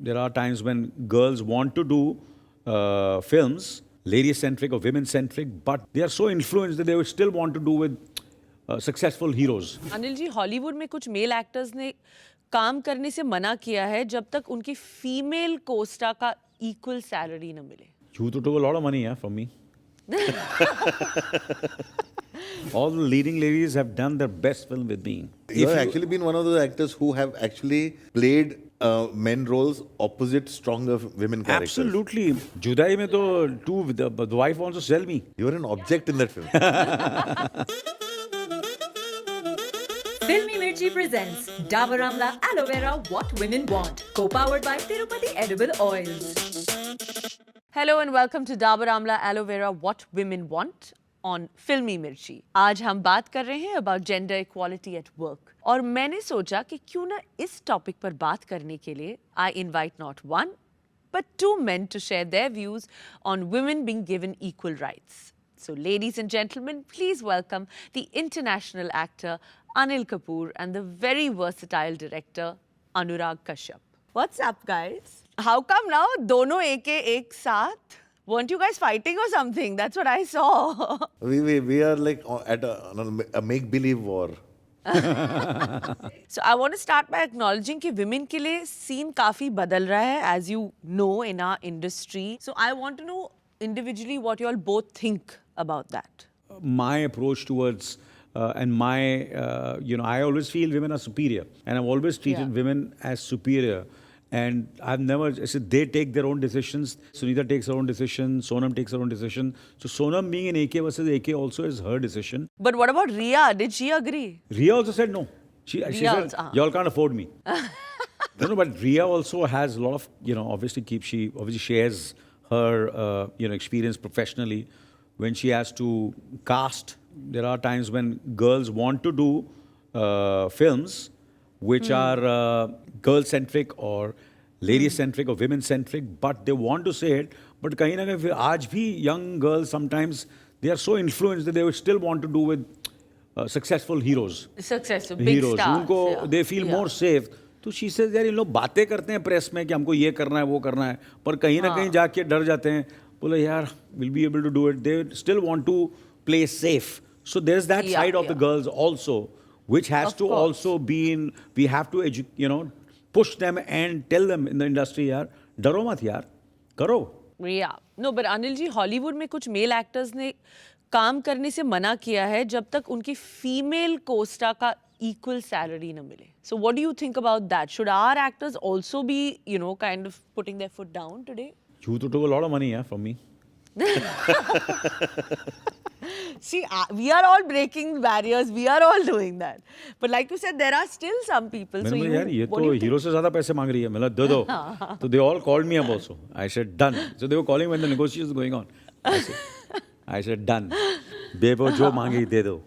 There are times when girls want to do films, lady-centric or women-centric, but they are so influenced that they would still want to do with successful heroes. Anil ji Hollywood में कुछ male actors ने काम करने से मना किया है जब तक उनकी फीमेल कोस्टा का इक्वल सैलरी न मिले. You took a lot of money, from me. All the leading ladies have done their best film with me. You have actually been one of those actors who have actually played men roles opposite stronger women characters. Absolutely. Judai mein to two, the wife wants to sell me. You were an object in that film. Filmy Mirchi presents Dabur Amla Aloe Vera What Women Want, co-powered by Tirupati Edible Oils. Hello and welcome to Dabur amla aloe vera what women want on Filmi Mirchi. आज हम बात कर रहे हैं about gender equality at work और मैंने सोचा कि क्यों ना इस टॉपिक पर बात करने के लिए I invite not one but two men to share their views on women being given equal rights. So ladies and gentlemen, please welcome the international actor Anil Kapoor and the very versatile director Anurag Kashyap. What's up, guys? How come now dono ek saath? Weren't you guys fighting or something? That's what I saw. we are like at a make-believe war. So I want to start by acknowledging कि women के लिए scene काफी बदल रहा है, as you know, in our industry. So I want to know individually what you all both think about that. My approach towards and my, I always feel women are superior, and I've always treated women as superior. And I've never, I said they take their own decisions. Sunita takes her own decision. Sonam takes her own decision. So Sonam being an AK versus AK also is her decision. But what about Riya? Did she agree? Riya also said no. She Riya said, also, y'all can't afford me. No, but Riya also has a lot of, obviously she obviously shares her, experience professionally. When she has to cast, there are times when girls want to do films which are girl-centric or lady-centric or women-centric, but they want to say it. But kahin na kahin, aaj bhi young girls sometimes, they are so influenced that they would still want to do with successful heroes. Successful, big stars. उनको they feel more safe. तो she says यार इन लोग बातें करते हैं press में कि हमको ये करना है वो करना है, पर कहीं ना कहीं जाके डर जाते हैं. बोले यार we'll be able to do it. They still want to play safe. So there's that side of the girls also, which has to also be in, we have to push them and tell them in the industry, यार डरो मत यार, करो. Yeah. No, but Anil ji Hollywood में कुछ male actors ने काम करने से मना किया है जब तक उनकी फीमेल कोस्टा का equal salary न मिले. So what do you think about that? Should our actors also be, kind of putting their foot down today? You took a lot of money, from me. See, we are all breaking barriers. We are all doing that. But like you said, there are still some people. So मैंने यार ये तो hero से ज़्यादा पैसे मांग रही है, मतलब दे दो. So they all called me up also. I said done. So they were calling when the negotiations going on. I said done. बेबो जो मांगे दे दो.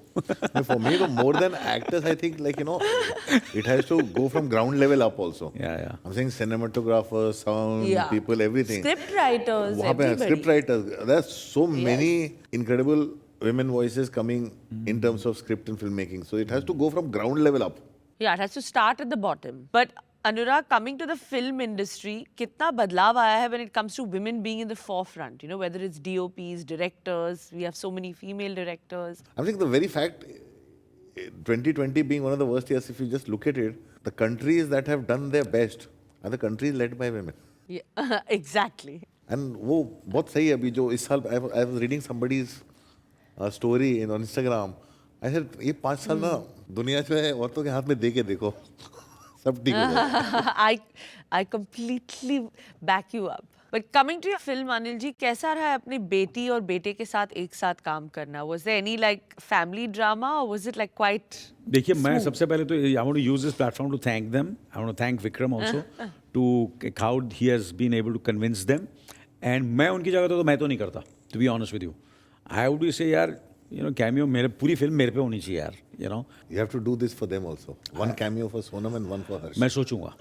For me, more than actors, I think it has to go from ground level up also. Yeah. I'm saying cinematographers, sound people, everything. Script writers, Script writers. There's so many incredible women voices coming in terms of script and filmmaking. So it has to go from ground level up. Yeah, it has to start at the bottom. But Anurag, coming to the film industry, कितना बदलाव आया है when it comes to women being in the forefront? Whether it's DOPs, directors, we have so many female directors. I think the very fact, 2020 being one of the worst years, if you just look at it, the countries that have done their best are the countries led by women. Yeah, exactly. And वो बहुत सही है अभी जो इस साल I was reading somebody's story on Instagram. I said ये 5 साल ना दुनिया जो है औरतों के हाथ में दे के देखो सब ठीक हो जाएगा. I completely back you up. But coming to your film, Anil ji, कैसा रहा है अपनी बेटी और बेटे के साथ एक साथ काम करना? Was there any family drama or was it quite? देखिए मैं सबसे पहले तो I want to use this platform to thank them. I want to thank Vikram also to how he has been able to convince them. And मैं उनकी जगह तो मैं तो नहीं करता. To be honest with you, I would say यार cameo मेरे पूरी फिल्म मेरे पे होनी चाहिए यार. You have to do this for them also. One cameo for Sonam and one for Harsh. मैं सोचूंगा.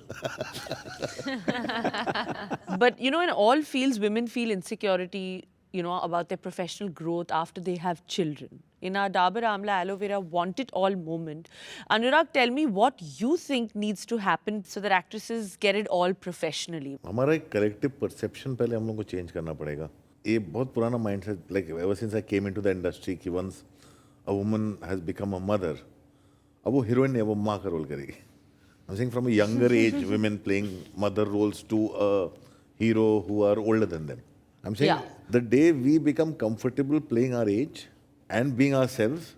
But in all fields, women feel insecurity, about their professional growth after they have children. in our Dabur Amla Aloe Vera Want It All moment. Anurag, tell me what you think needs to happen so that actresses get it all professionally. हमारा एक collective perception पहले हम लोग को change करना पड़ेगा. ये बहुत पुराना mindset, like ever since I came into the industry कि once a woman has become a mother, अब वो हीरोइन नहीं, अब वो माँ का रोल करेगी. I am saying from a younger age women playing mother roles to a hero who are older than them. I'm saying Yeah. the day we become comfortable playing our age and being ourselves,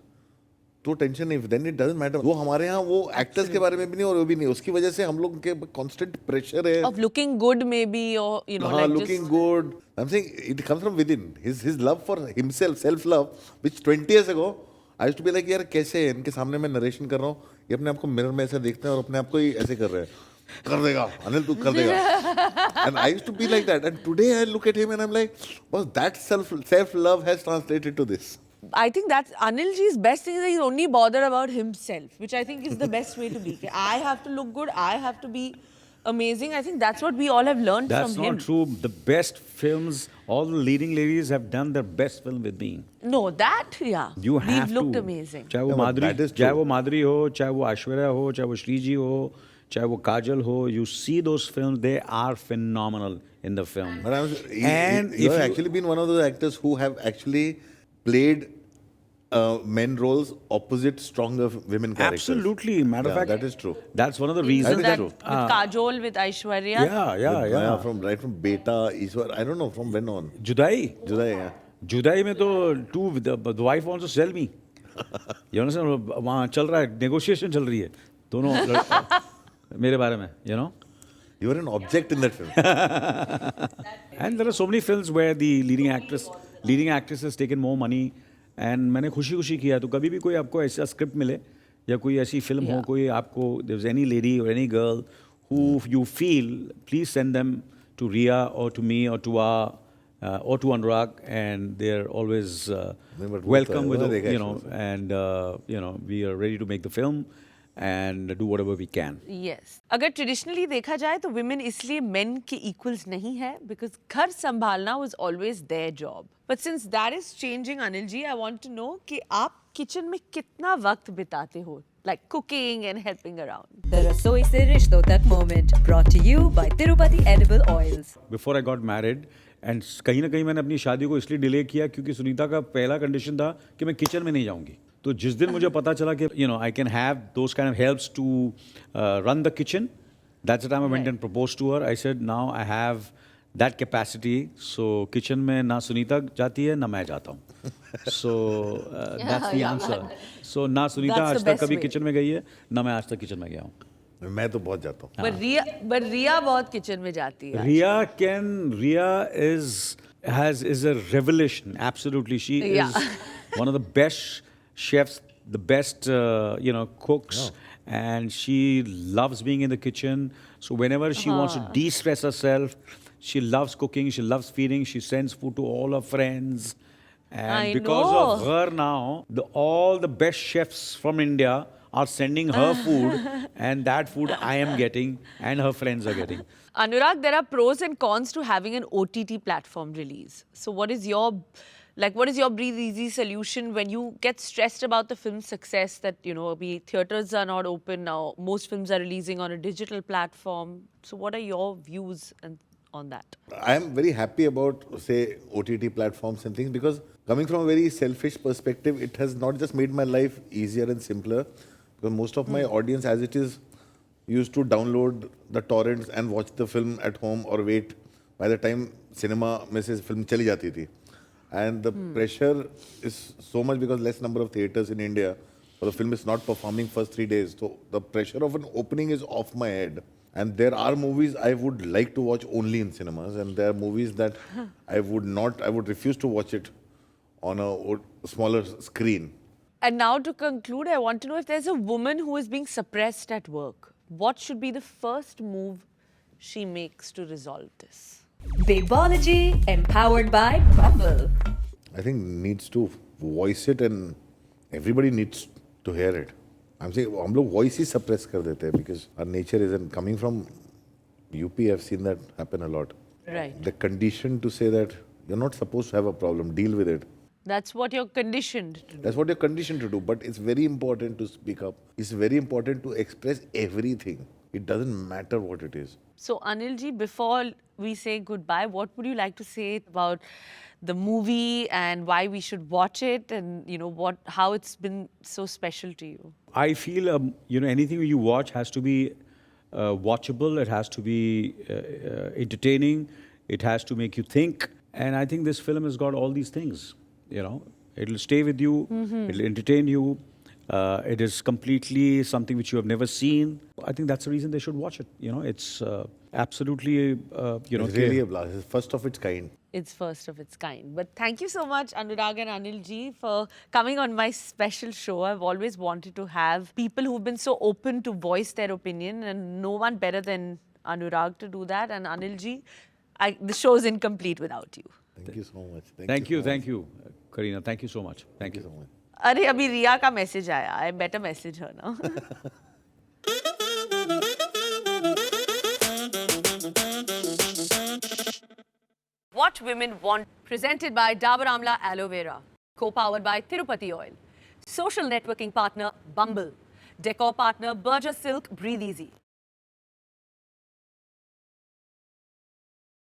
तो tension नहीं, then it doesn't matter. वो हमारे यहाँ वो actors के बारे में भी नहीं और वो भी नहीं, उसकी वजह से हम लोग के कांस्टेंट प्रेशर है. Of looking good maybe, or you know, like looking just... good. I'm saying it comes from within. His love for himself, self love, which 20 years ago I used to be like, यार कैसे है, इनके सामने मैं narration कर रहा हूँ, ये अपने आप को मिरर में ऐसे देखते हैं और अपने आप को ही ऐसे कर रहे हैं. कर देगा अनिल, तू कर देगा. And I used to be like that. And today I look at him and I'm like, well, that self love has translated to this. I think that's Anilji's best thing is that he's only bothered about himself, which I think is the best way to be. I have to look good, I have to be amazing. I think that's what we all have learned That's from not him. true. The best films, all the leading ladies have done their best film with me. No, that, yeah. You have We've looked to. amazing. चाहे वो Yeah, but that is माधुरी, चाहे true. वो माधुरी हो, चाहे वो ऐश्वर्या हो, चाहे वो श्रीजी हो, चाहे वो काजल हो, you see those films, they are phenomenal in the film. But I'm, And you if have you- actually been one of those actors who have actually played men roles opposite stronger women characters. Absolutely, matter of Yeah, fact, that is true. That's one of the Isn't reasons. that true. with Kajol, with Aishwarya? Yeah. From Beta, Ishwar, I don't know from when on. जुदाई, Judai, yeah. जुदाई में तो the wife wants to sell me. You understand? वहाँ चल रहा है, negotiation चल रही है, दोनों मेरे बारे में, you know. You were an object in that film. And there are so many films where the leading actress has taken more money. And मैंने खुशी खुशी किया. तो कभी भी कोई आपको ऐसा स्क्रिप्ट मिले या कोई ऐसी फिल्म हो, Yeah. कोई आपको there is any lady or any girl who you feel, please send them to Ria or to me or to our or to Anurag, and they're always नहीं, but welcome वो with तो देखा है you know, shows. and we are ready to make the film and do whatever we can. Yes. अगर traditionally देखा जाए तो women इसलिए men के equals नहीं है because घर संभालना was always their job. But since that is changing, Anil ji, I want to know कि आप किचन में कितना वक्त बिताते हो, like cooking and helping around. The Rasoi Se Rishton Tak moment brought to you by Tirupati Edible Oils. Before I got married, and कहीं ना कहीं मैंने अपनी शादी को इसलिए डिले किया क्योंकि सुनीता का पहला कंडीशन था कि मैं किचन में नहीं जाऊंगी. तो जिस दिन मुझे पता चला कि I can have those kind of helps to run the kitchen, that's the time I went and proposed to her. I said, now I have that capacity. So kitchen में ना सुनीता जाती है ना मैं जाता हूँ. So that's the answer. So ना Sunita That's the आज तक best कभी way. किचन में गई है ना मैं आज तक किचन में गया हूँ. मैं तो बहुत जाता हूँ. But Ria बहुत किचन में जाती है. Ria is a revelation. Absolutely, she Yeah. is one of the best chefs, the best cooks, and she loves being in the kitchen. So whenever she wants to de-stress herself, she loves cooking. She loves feeding. She sends food to all her friends, and I because of know. her now, all the best chefs from India are sending her food, and that food I am getting, and her friends are getting. Anurag, there are pros and cons to having an OTT platform release. So what is your breathe easy solution when you get stressed about the film's success that, theaters are not open now, most films are releasing on a digital platform. So what are your views on that? I am very happy about, say, OTT platforms and things because coming from a very selfish perspective, it has not just made my life easier and simpler because most of my audience, as it is, used to download the torrents and watch the film at home or wait by the time cinema में से film चली जाती थी. And the pressure is so much because less number of theaters in India, so the film is not performing first 3 days. So the pressure of an opening is off my head. And there are movies I would like to watch only in cinemas, and there are movies that I would refuse to watch it on a smaller screen. And now to conclude, I want to know if there's a woman who is being suppressed at work, what should be the first move she makes to resolve this? Babology empowered by Bumble. I think needs to voice it and everybody needs to hear it. I'm saying हम लोग voice ही suppress कर देते हैं because our nature isn't coming from UP. I've seen that happen a lot. Right. The condition to say that you're not supposed to have a problem, deal with it. That's what you're conditioned to do. That's what you're conditioned to do. But it's very important to speak up. It's very important to express everything. It doesn't matter what it is. So, Anilji, before we say goodbye, what would you like to say about the movie and why we should watch it, and how it's been so special to you? I feel anything you watch has to be watchable. It has to be entertaining. It has to make you think. And I think this film has got all these things. It'll stay with you. It'll entertain you. It is completely something which you have never seen. I think that's the reason they should watch it. It's absolutely It's really a blast. It's first of its kind. It's first of its kind. But thank you so much, Anurag and Anilji, for coming on my special show. I've always wanted to have people who've been so open to voice their opinion, and no one better than Anurag to do that. And Anilji, the show's incomplete without you. Thank you so much. Thank you, so much. thank you, Karina. Thank you so much. Thank you so much. अरे अभी रिया का message आया. I better message her now. What Women Want, presented by Dabur Amla Aloe Vera, co-powered by Tirupati Oil, social networking partner Bumble, decor partner Berger Silk Breathe Easy.